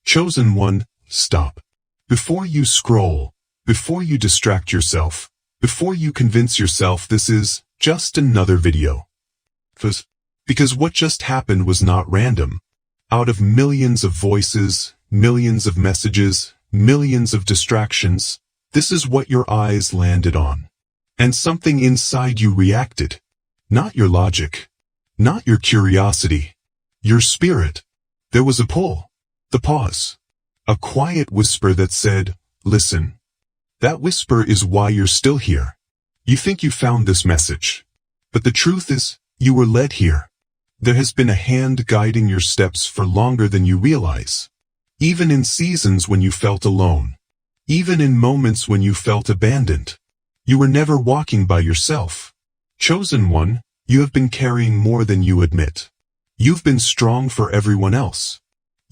Chosen one, stop. Before you scroll, before you distract yourself, before you convince yourself this is just another video. Because what just happened was not random. Out of millions of voices, millions of messages, millions of distractions, this is what your eyes landed on. And something inside you reacted. Not your logic. Not your curiosity. Your spirit. There was a pull. The pause. A quiet whisper that said, listen. That whisper is why you're still here. You think you found this message. But the truth is, you were led here. There has been a hand guiding your steps for longer than you realize. Even in seasons when you felt alone. Even in moments when you felt abandoned. You were never walking by yourself. Chosen one, you have been carrying more than you admit. You've been strong for everyone else.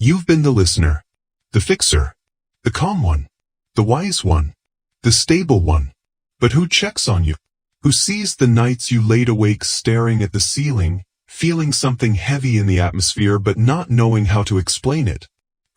You've been the listener, the fixer, the calm one, the wise one, the stable one. But who checks on you? Who sees the nights you laid awake staring at the ceiling, feeling something heavy in the atmosphere but not knowing how to explain it?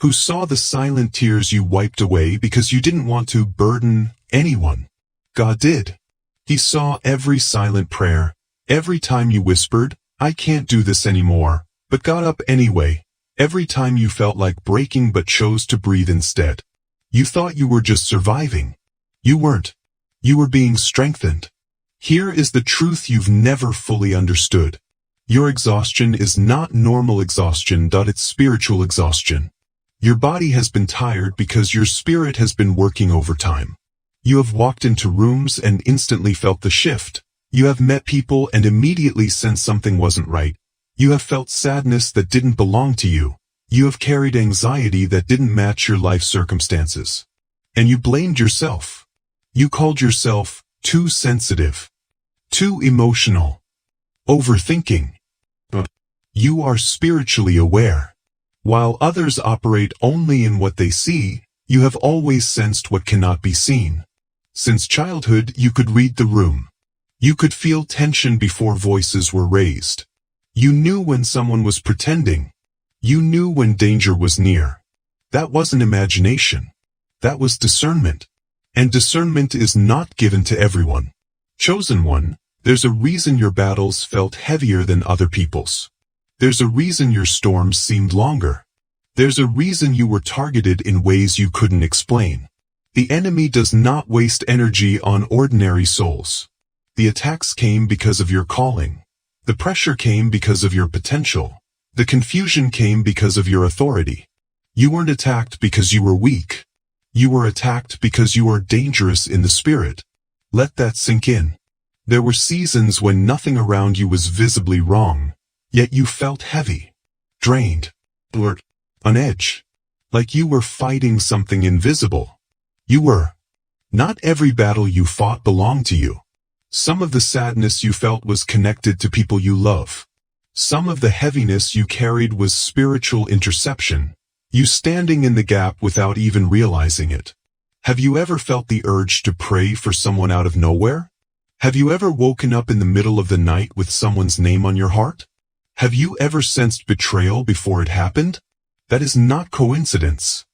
Who saw the silent tears you wiped away because you didn't want to burden anyone? God did. He saw every silent prayer, every time you whispered, I can't do this anymore, but got up anyway, every time you felt like breaking but chose to breathe instead. You thought you were just surviving. You weren't. You were being strengthened. Here is the truth you've never fully understood. Your exhaustion is not normal exhaustion, it's spiritual exhaustion. Your body has been tired because your spirit has been working overtime. You have walked into rooms and instantly felt the shift. You have met people and immediately sensed something wasn't right. You have felt sadness that didn't belong to you. You have carried anxiety that didn't match your life circumstances. And you blamed yourself. You called yourself too sensitive, too emotional, overthinking. But you are spiritually aware. While others operate only in what they see, you have always sensed what cannot be seen. Since childhood, you could read the room. You could feel tension before voices were raised. You knew when someone was pretending. You knew when danger was near. That wasn't imagination. That was discernment. And discernment is not given to everyone. Chosen one, there's a reason your battles felt heavier than other people's. There's a reason your storms seemed longer. There's a reason you were targeted in ways you couldn't explain. The enemy does not waste energy on ordinary souls. The attacks came because of your calling. The pressure came because of your potential. The confusion came because of your authority. You weren't attacked because you were weak. You were attacked because you are dangerous in the spirit. Let that sink in. There were seasons when nothing around you was visibly wrong, yet you felt heavy, drained, or on edge, like you were fighting something invisible. You were. Not every battle you fought belonged to you. Some of the sadness you felt was connected to people you love. Some of the heaviness you carried was spiritual interception, you standing in the gap without even realizing it. Have you ever felt the urge to pray for someone out of nowhere? Have you ever woken up in the middle of the night with someone's name on your heart? Have you ever sensed betrayal before it happened? That is not coincidence.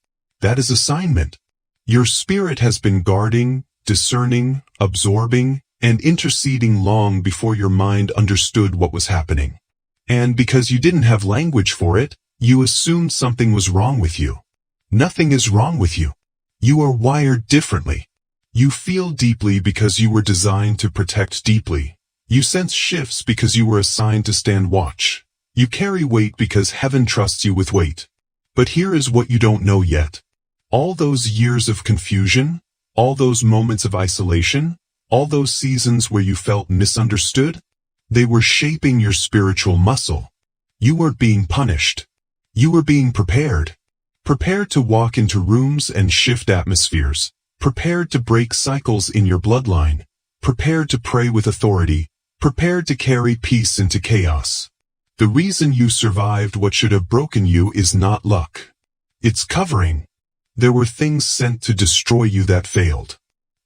That is assignment. Your spirit has been guarding, discerning, absorbing, and interceding long before your mind understood what was happening. And because you didn't have language for it, you assumed something was wrong with you. Nothing is wrong with you. You are wired differently. You feel deeply because you were designed to protect deeply. You sense shifts because you were assigned to stand watch. You carry weight because heaven trusts you with weight. But here is what you don't know yet. All those years of confusion, all those moments of isolation, all those seasons where you felt misunderstood, they were shaping your spiritual muscle. You weren't being punished. You were being prepared. Prepared to walk into rooms and shift atmospheres. Prepared to break cycles in your bloodline. Prepared to pray with authority. Prepared to carry peace into chaos. The reason you survived what should have broken you is not luck. It's covering. There were things sent to destroy you that failed.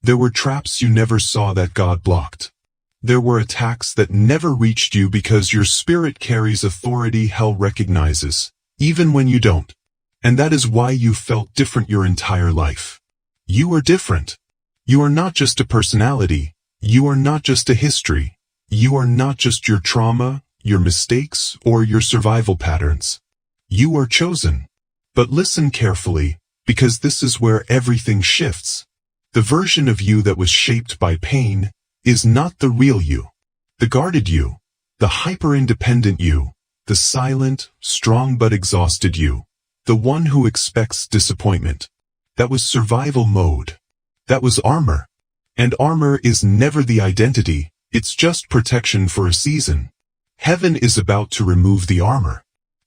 There were traps you never saw that God blocked. There were attacks that never reached you because your spirit carries authority hell recognizes, even when you don't. And that is why you felt different your entire life. You are different. You are not just a personality. You are not just a history. You are not just your trauma, your mistakes, or your survival patterns. You are chosen. But listen carefully, because this is where everything shifts. The version of you that was shaped by pain is not the real you. The guarded you, the hyper-independent you, the silent, strong but exhausted you, the one who expects disappointment. That was survival mode. That was armor. And armor is never the identity, it's just protection for a season. Heaven is about to remove the armor.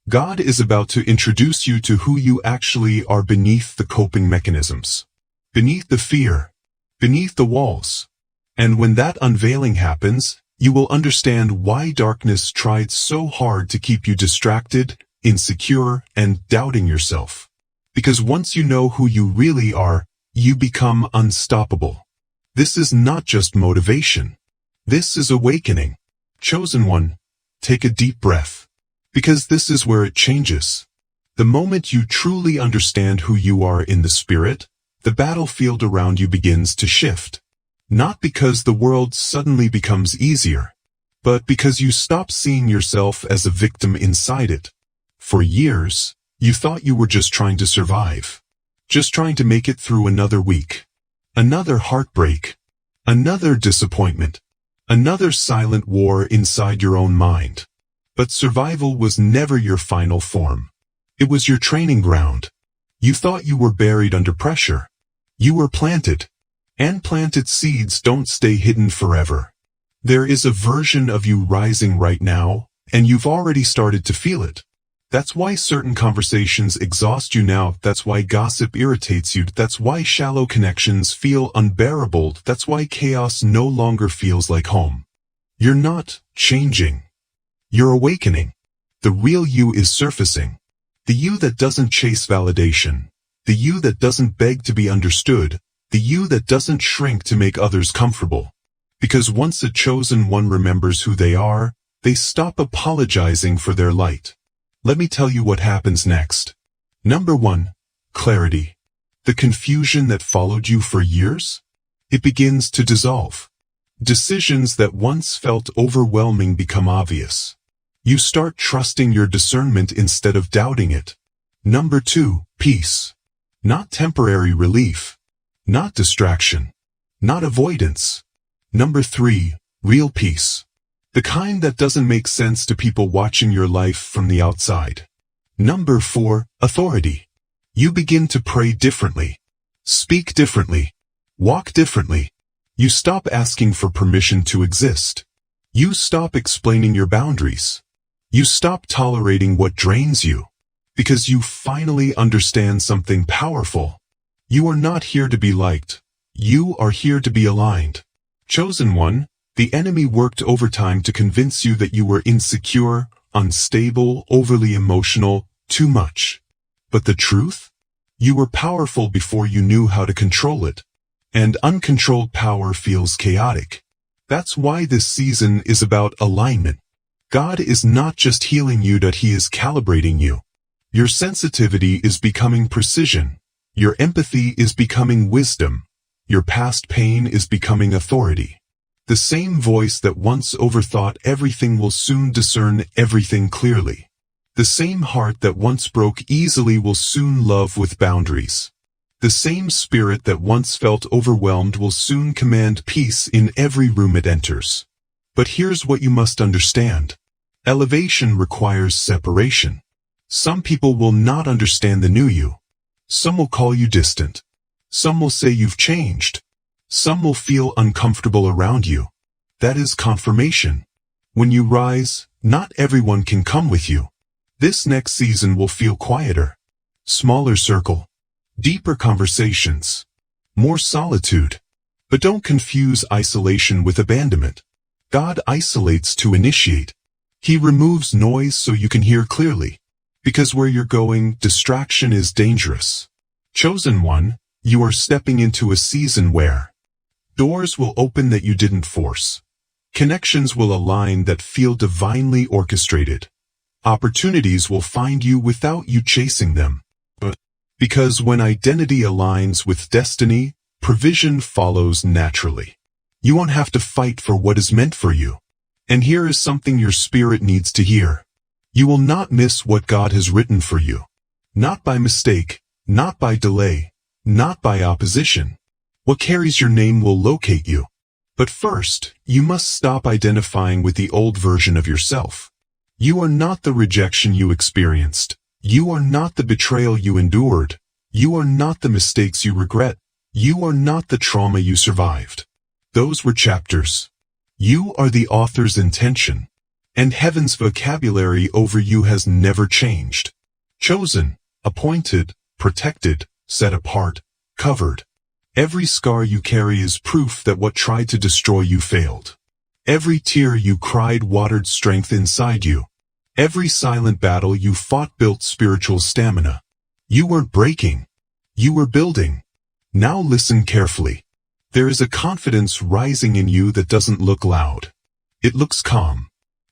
God is about to introduce you to who you actually are beneath the coping mechanisms, beneath the fear, beneath the walls. And when that unveiling happens, you will understand why darkness tried so hard to keep you distracted, insecure, and doubting yourself. Because once you know who you really are, you become unstoppable. This is not just motivation. This is awakening. Chosen one, take a deep breath. Because this is where it changes. The moment you truly understand who you are in the spirit, the battlefield around you begins to shift. Not because the world suddenly becomes easier, but because you stop seeing yourself as a victim inside it. For years, you thought you were just trying to survive. Just trying to make it through another week. Another heartbreak. Another disappointment. Another silent war inside your own mind. But survival was never your final form. It was your training ground. You thought you were buried under pressure. You were planted. And planted seeds don't stay hidden forever. There is a version of you rising right now, and you've already started to feel it. That's why certain conversations exhaust you now. That's why gossip irritates you. That's why shallow connections feel unbearable. That's why chaos no longer feels like home. You're not changing. You're awakening. The real you is surfacing. The you that doesn't chase validation. The you that doesn't beg to be understood. The you that doesn't shrink to make others comfortable. Because once a chosen one remembers who they are, they stop apologizing for their light. Let me tell you what happens next. Number 1, clarity. The confusion that followed you for years? It begins to dissolve. Decisions that once felt overwhelming become obvious. You start trusting your discernment instead of doubting it. Number 2, peace. Not temporary relief. Not distraction. Not avoidance. Number 3, real peace. The kind that doesn't make sense to people watching your life from the outside. Number 4, authority. You begin to pray differently. Speak differently. Walk differently. You stop asking for permission to exist. You stop explaining your boundaries. You stop tolerating what drains you. Because you finally understand something powerful. You are not here to be liked. You are here to be aligned. Chosen one, the enemy worked overtime to convince you that you were insecure, unstable, overly emotional, too much. But the truth? You were powerful before you knew how to control it. And uncontrolled power feels chaotic. That's why this season is about alignment. God is not just healing you, that He is calibrating you. Your sensitivity is becoming precision. Your empathy is becoming wisdom. Your past pain is becoming authority. The same voice that once overthought everything will soon discern everything clearly. The same heart that once broke easily will soon love with boundaries. The same spirit that once felt overwhelmed will soon command peace in every room it enters. But here's what you must understand. Elevation requires separation. Some people will not understand the new you. Some will call you distant. Some will say you've changed. Some will feel uncomfortable around you. That is confirmation. When you rise, not everyone can come with you. This next season will feel quieter. Smaller circle. Deeper conversations. More solitude. But don't confuse isolation with abandonment. God isolates to initiate. He removes noise so you can hear clearly. Because where you're going, distraction is dangerous. Chosen one, you are stepping into a season where doors will open that you didn't force. Connections will align that feel divinely orchestrated. Opportunities will find you without you chasing them. But Because when identity aligns with destiny, provision follows naturally. You won't have to fight for what is meant for you. And here is something your spirit needs to hear. You will not miss what God has written for you. Not by mistake, not by delay, not by opposition. What carries your name will locate you. But first, you must stop identifying with the old version of yourself. You are not the rejection you experienced. You are not the betrayal you endured. You are not the mistakes you regret. You are not the trauma you survived. Those were chapters. You are the author's intention. And heaven's vocabulary over you has never changed. Chosen, appointed, protected, set apart, covered. Every scar you carry is proof that what tried to destroy you failed. Every tear you cried watered strength inside you. Every silent battle you fought built spiritual stamina. You weren't breaking. You were building. Now listen carefully. There is a confidence rising in you that doesn't look loud. It looks calm.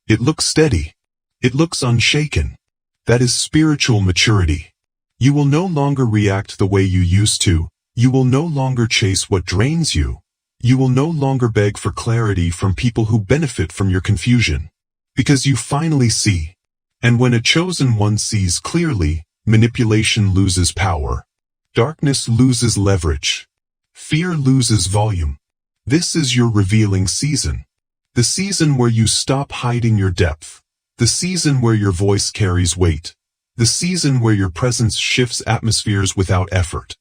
It looks steady. It looks unshaken. That is spiritual maturity. You will no longer react the way you used to. You will no longer chase what drains you. You will no longer beg for clarity from people who benefit from your confusion. Because you finally see. And when a chosen one sees clearly, manipulation loses power. Darkness loses leverage. Fear loses volume. This is your revealing season. The season where you stop hiding your depth. The season where your voice carries weight. The season where your presence shifts atmospheres without effort.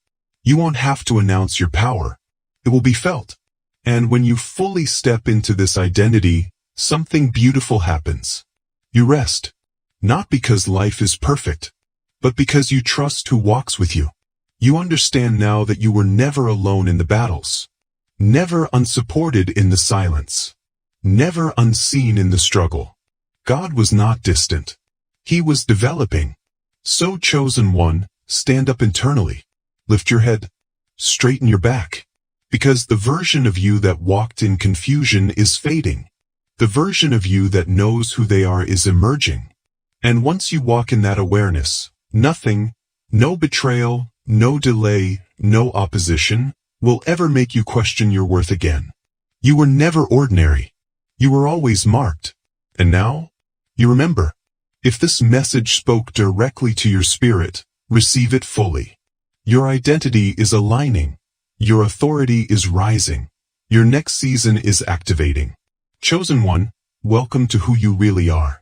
You won't have to announce your power. It will be felt. And when you fully step into this identity, something beautiful happens. You rest. Not because life is perfect, but because you trust who walks with you. You understand now that you were never alone in the battles. Never unsupported in the silence. Never unseen in the struggle. God was not distant. He was developing. So chosen one, stand up internally. Lift your head. Straighten your back. Because the version of you that walked in confusion is fading. The version of you that knows who they are is emerging. And once you walk in that awareness, nothing, no betrayal, no delay, no opposition, will ever make you question your worth again. You were never ordinary. You were always marked. And now, you remember. If this message spoke directly to your spirit, receive it fully. Your identity is aligning. Your authority is rising. Your next season is activating. Chosen one, welcome to who you really are.